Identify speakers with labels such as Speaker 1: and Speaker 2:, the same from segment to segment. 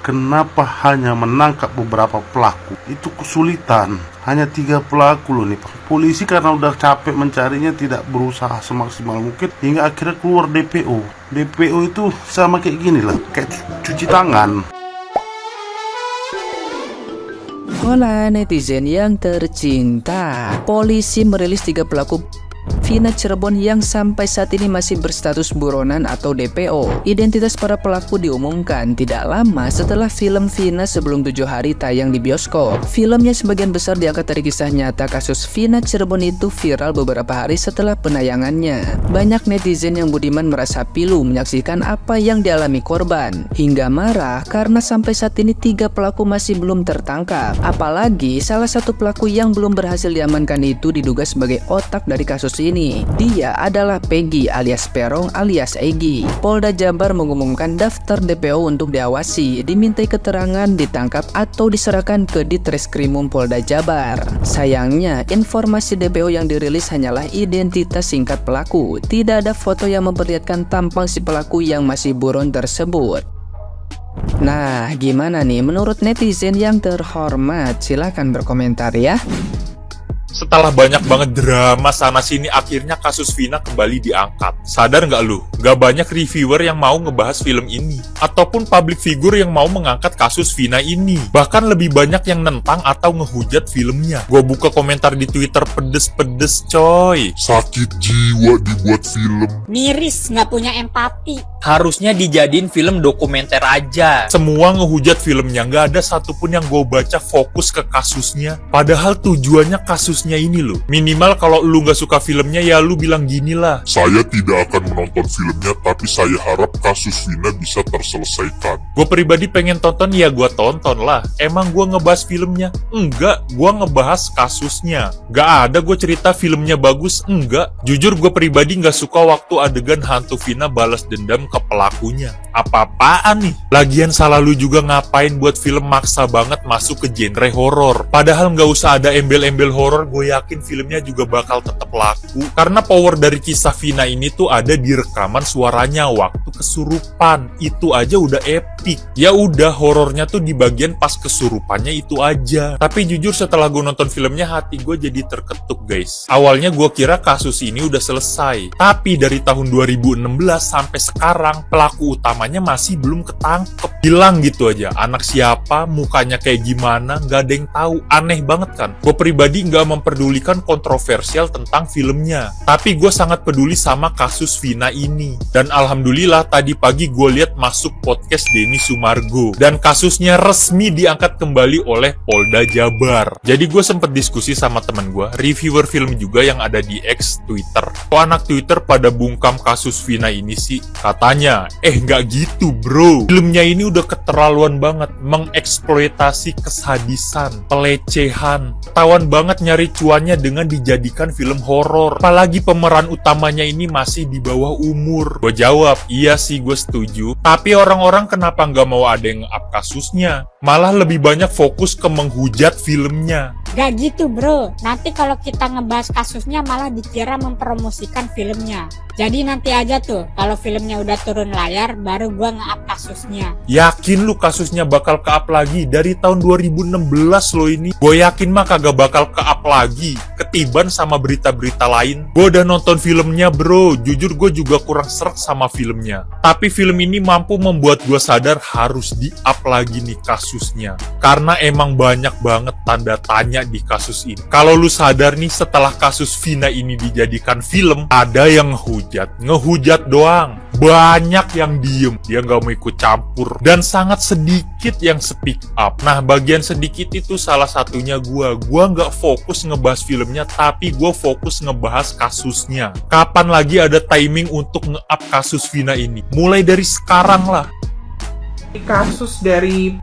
Speaker 1: Kenapa hanya menangkap beberapa pelaku? Itu kesulitan. Hanya 3 pelaku loh nih. Polisi karena udah capek mencarinya tidak berusaha semaksimal mungkin hingga akhirnya keluar DPO. DPO itu sama kayak gini lah, kayak cuci tangan.
Speaker 2: Hola netizen yang tercinta, polisi merilis 3 pelaku Vina Cirebon yang sampai saat ini masih berstatus buronan atau DPO. Identitas para pelaku diumumkan tidak lama setelah film Vina sebelum 7 hari tayang di bioskop. Filmnya sebagian besar diangkat dari kisah nyata kasus Vina Cirebon itu viral beberapa hari setelah penayangannya. Banyak netizen yang budiman merasa pilu menyaksikan apa yang dialami korban, hingga marah karena sampai saat ini 3 pelaku masih belum tertangkap. Apalagi salah satu pelaku yang belum berhasil diamankan itu diduga sebagai otak dari kasus ini. Dia adalah Peggy alias Perong alias Egy. Polda Jabar mengumumkan daftar DPO untuk diawasi, dimintai keterangan, ditangkap atau diserahkan ke Ditreskrimum Polda Jabar. Sayangnya, informasi DPO yang dirilis hanyalah identitas singkat pelaku. Tidak ada foto yang memperlihatkan tampang si pelaku yang masih buron tersebut. Nah, gimana nih menurut netizen yang terhormat? Silahkan berkomentar ya.
Speaker 3: Setelah banyak banget drama sana-sini, akhirnya kasus Vina kembali diangkat. Sadar nggak lu? Nggak banyak reviewer yang mau ngebahas film ini. Ataupun public figure yang mau mengangkat kasus Vina ini. Bahkan lebih banyak yang nentang atau ngehujat filmnya. Gue buka komentar di Twitter pedes-pedes coy.
Speaker 4: Sakit jiwa dibuat film.
Speaker 5: Miris, nggak punya empati.
Speaker 6: Harusnya dijadiin film dokumenter aja.
Speaker 3: Semua ngehujat filmnya, nggak ada satupun yang gue baca fokus ke kasusnya. Padahal tujuannya kasusnya ini loh. Minimal kalau lu nggak suka filmnya ya lu bilang gini lah.
Speaker 4: Saya tidak akan menonton filmnya, tapi saya harap kasus Vina bisa terselesaikan.
Speaker 3: Gue pribadi pengen tonton ya gue tonton lah. Emang gue ngebahas filmnya? Enggak, gue ngebahas kasusnya. Gak ada gue cerita filmnya bagus, enggak. Jujur gue pribadi nggak suka waktu adegan hantu Vina balas dendam ke pelakunya. Apa-apaan nih? Lagian salah lu juga ngapain buat film maksa banget masuk ke genre horor. Padahal nggak usah ada embel-embel horor, gue yakin filmnya juga bakal tetap laku. Karena power dari kisah Vina ini tuh ada di rekaman suaranya waktu kesurupan. Itu aja udah epic. Ya udah, horornya tuh di bagian pas kesurupannya itu aja. Tapi jujur setelah gue nonton filmnya, hati gue jadi terketuk guys. Awalnya gue kira kasus ini udah selesai. Tapi dari tahun 2016 sampai sekarang, pelaku utamanya masih belum ketangkep. Hilang gitu aja. Anak siapa, mukanya kayak gimana, gak ada yang tahu. Aneh banget kan? Gue pribadi gak memperdulikan kontroversial tentang filmnya. Tapi gue sangat peduli sama kasus Vina ini. Dan alhamdulillah tadi pagi gue lihat masuk podcast Denny Sumargo. Dan kasusnya resmi diangkat kembali oleh Polda Jabar. Jadi gue sempet diskusi sama temen gue, reviewer film juga yang ada di X Twitter. Kok anak Twitter pada bungkam kasus Vina ini sih? Katanya, nggak gitu bro. Filmnya ini udah keterlaluan banget. Mengeksploitasi kesadisan, pelecehan. Ketahuan banget nyari cuannya dengan dijadikan film horor. Apalagi pemeran utamanya ini masih di bawah umur. Gue jawab, iya sih gue setuju. Tapi orang-orang kenapa nggak mau ada yang nge-up kasusnya? Malah lebih banyak fokus ke menghujat filmnya.
Speaker 5: Gak gitu bro, nanti kalau kita ngebahas kasusnya malah dikira mempromosikan filmnya. Jadi nanti aja tuh, kalau filmnya udah turun layar, baru gua nge-up kasusnya.
Speaker 3: Yakin lu kasusnya bakal ke-up lagi? Dari tahun 2016 lo ini. Gue yakin mah kagak bakal ke-up lagi. Ketiban sama berita-berita lain. Gue udah nonton filmnya bro, jujur gue juga kurang srek sama filmnya. Tapi film ini mampu membuat gue sadar harus di-up lagi nih kasusnya. Karena emang banyak banget tanda tanya di kasus ini. Kalau lu sadar nih, setelah kasus Vina ini dijadikan film, ada yang ngehujat doang. Banyak yang diem, dia nggak mau ikut campur. Dan sangat sedikit yang speak up. Nah, bagian sedikit itu salah satunya gue. Gue nggak fokus ngebahas filmnya, tapi gue fokus ngebahas kasusnya. Kapan lagi ada timing untuk nge-up kasus Vina ini? Mulai dari sekarang lah.
Speaker 7: Kasus dari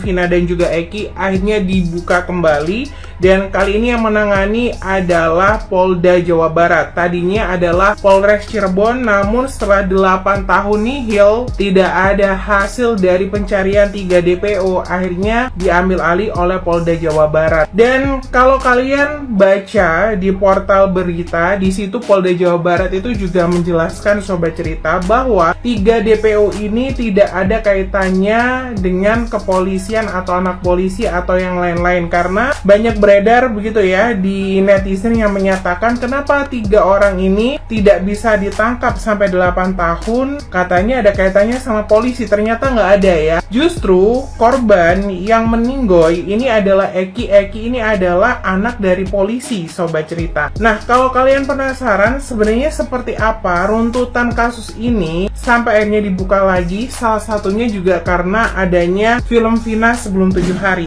Speaker 7: Vina dan juga Eki akhirnya dibuka kembali Dan kali ini yang menangani adalah Polda Jawa Barat. Tadinya adalah Polres Cirebon, namun setelah 8 tahun nihil tidak ada hasil dari pencarian 3 DPO, akhirnya diambil alih oleh Polda Jawa Barat. Dan kalau kalian baca di portal berita, di situ Polda Jawa Barat itu juga menjelaskan sobat cerita bahwa 3 DPO ini tidak ada kaitannya dengan kepolisian atau anak polisi atau yang lain-lain, karena banyak beredar begitu ya di netizen yang menyatakan kenapa 3 orang ini tidak bisa ditangkap sampai 8 tahun, katanya ada kaitannya sama polisi. Ternyata nggak ada ya. Justru korban yang meninggoy ini adalah Eki. Eki ini adalah anak dari polisi sobat cerita. Nah, kalau kalian penasaran sebenarnya seperti apa runtutan kasus ini sampai akhirnya dibuka lagi, salah satunya juga karena adanya film Vina Sebelum 7 Hari.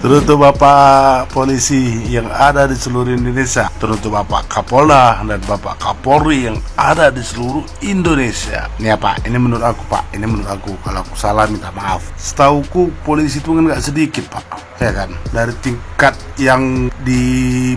Speaker 1: Teruntuk Bapak polisi yang ada di seluruh Indonesia, teruntuk Bapak Kapolda dan Bapak Kapolri yang ada di seluruh Indonesia. Ini Pak, ini menurut aku Pak, ini menurut aku. Kalau aku salah minta maaf. Setauku polisi itu kan nggak sedikit Pak, ya kan? Dari tingkat yang di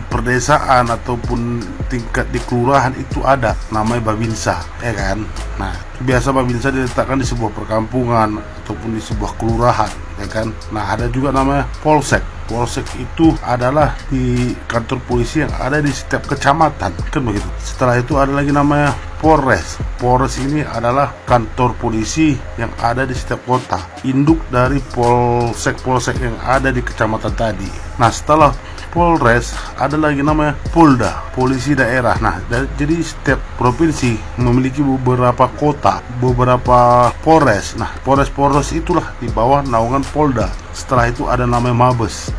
Speaker 1: perdesaan ataupun tingkat di kelurahan itu ada namanya Babinsa, ya kan? Nah, biasa Babinsa diletakkan di sebuah perkampungan ataupun di sebuah kelurahan, ya kan? Nah, ada juga namanya Polsek. Polsek itu adalah di kantor polisi yang ada di setiap kecamatan, kan begitu. Setelah itu ada lagi namanya Polres. Polres ini adalah kantor polisi yang ada di setiap kota, induk dari polsek-polsek yang ada di kecamatan tadi. Nah, setelah Polres ada lagi namanya Polda, polisi daerah. Nah, jadi setiap provinsi memiliki beberapa kota, beberapa Polres. Nah, Polres itulah di bawah naungan Polda. Setelah itu ada namanya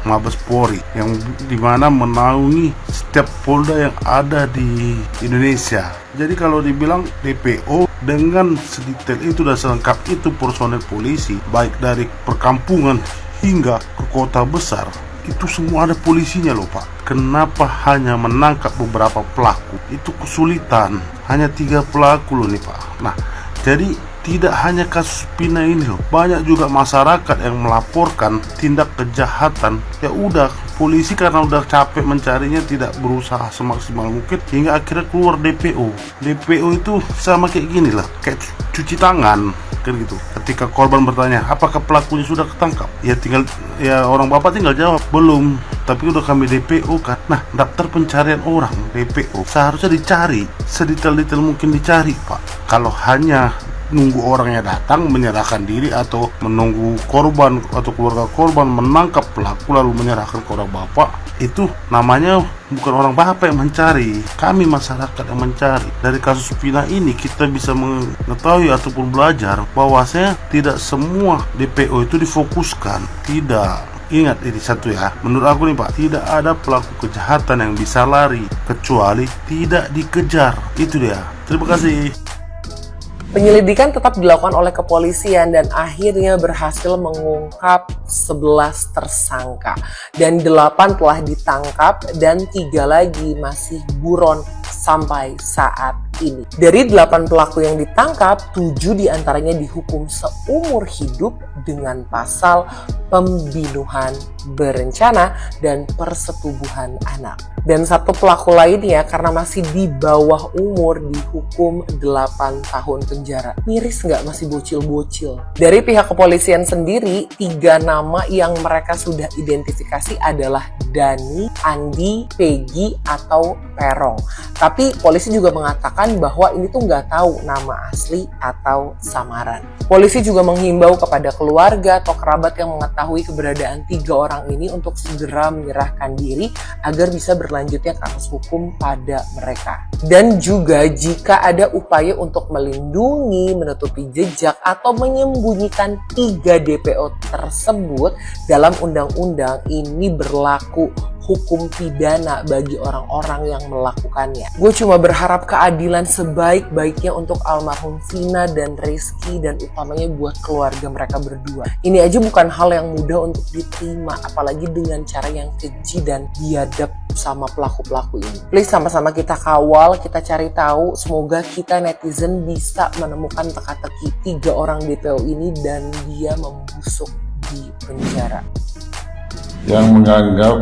Speaker 1: Mabes Polri, yang dimana menaungi setiap Polda yang ada di Indonesia. Jadi kalau dibilang DPO dengan sedetail itu dan selengkap itu personel polisi, baik dari perkampungan hingga ke kota besar, itu semua ada polisinya loh Pak. Kenapa hanya menangkap beberapa pelaku? Itu kesulitan. Hanya 3 pelaku loh nih Pak. Nah, jadi tidak hanya kasus Vina ini loh, banyak juga masyarakat yang melaporkan tindak kejahatan. Ya udah, polisi karena udah capek mencarinya tidak berusaha semaksimal mungkin hingga akhirnya keluar DPO. DPO itu sama kayak gini lah, kayak cuci tangan kan gitu. Ketika korban bertanya apakah pelakunya sudah ketangkap, ya orang bapak tinggal jawab belum, tapi udah kami DPO kan. Nah, daftar pencarian orang DPO seharusnya dicari sedetail-detail mungkin dicari Pak. Kalau hanya nunggu orangnya datang menyerahkan diri atau menunggu korban atau keluarga korban menangkap pelaku lalu menyerahkan ke orang bapak, itu namanya bukan orang bapak yang mencari, kami masyarakat yang mencari. Dari kasus Vina ini kita bisa mengetahui ataupun belajar bahwasanya tidak semua DPO itu difokuskan. Tidak. Ingat ini satu ya, menurut aku nih Pak, tidak ada pelaku kejahatan yang bisa lari kecuali tidak dikejar. Itu dia. Terima kasih.
Speaker 8: Penyelidikan tetap dilakukan oleh kepolisian dan akhirnya berhasil mengungkap 11 tersangka. Dan 8 telah ditangkap dan 3 lagi masih buron sampai saat ini. Dari 8 pelaku yang ditangkap, 7 diantaranya dihukum seumur hidup dengan pasal pembunuhan berencana dan persetubuhan anak. Dan 1 pelaku lainnya karena masih di bawah umur dihukum 8 tahun penjara. Miris nggak, masih bocil-bocil. Dari pihak kepolisian sendiri, 3 nama yang mereka sudah identifikasi adalah Dani, Andi, Peggy, atau Perong. Tapi polisi juga mengatakan bahwa ini tuh nggak tahu nama asli atau samaran. Polisi juga menghimbau kepada keluarga atau kerabat yang mengetahui keberadaan 3 orang ini untuk segera menyerahkan diri agar bisa berlanjutnya kasus hukum pada mereka. Dan juga jika ada upaya untuk melindungi, menutupi jejak, atau menyembunyikan 3 DPO tersebut, dalam undang-undang ini berlaku hukum pidana bagi orang-orang yang melakukannya. Gue cuma berharap keadilan sebaik-baiknya untuk almarhum Vina dan Rizky, dan utamanya buat keluarga mereka berdua. Ini aja bukan hal yang mudah untuk diterima, apalagi dengan cara yang keji dan biadab sama pelaku-pelaku ini. Please sama-sama kita kawal, kita cari tahu, semoga kita netizen bisa menemukan teka-teki 3 orang DPO ini dan dia membusuk di penjara.
Speaker 9: Yang menganggap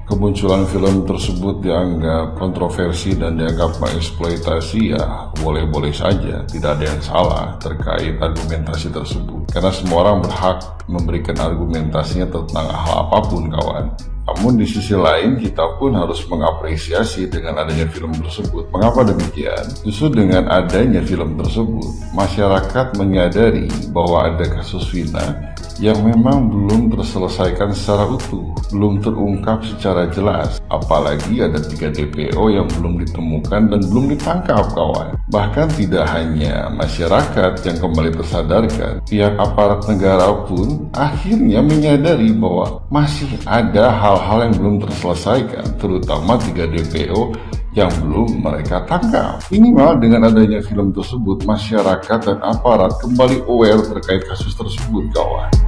Speaker 9: kemunculan film tersebut dianggap kontroversi dan dianggap mengeksploitasi, ya boleh-boleh saja, tidak ada yang salah terkait argumentasi tersebut. Karena semua orang berhak memberikan argumentasinya tentang hal apapun, kawan. Namun di sisi lain kita pun harus mengapresiasi dengan adanya film tersebut. Mengapa demikian? Justru dengan adanya film tersebut, masyarakat menyadari bahwa ada kasus Vina yang memang belum terselesaikan secara utuh, belum terungkap secara jelas. Apalagi ada 3 DPO yang belum ditemukan dan belum ditangkap, kawan. Bahkan tidak hanya masyarakat yang kembali tersadarkan, pihak aparat negara pun akhirnya menyadari bahwa masih ada hal-hal yang belum terselesaikan, terutama 3 DPO yang belum mereka tangkap. Minimal dengan adanya film tersebut, masyarakat dan aparat kembali aware terkait kasus tersebut, kawan.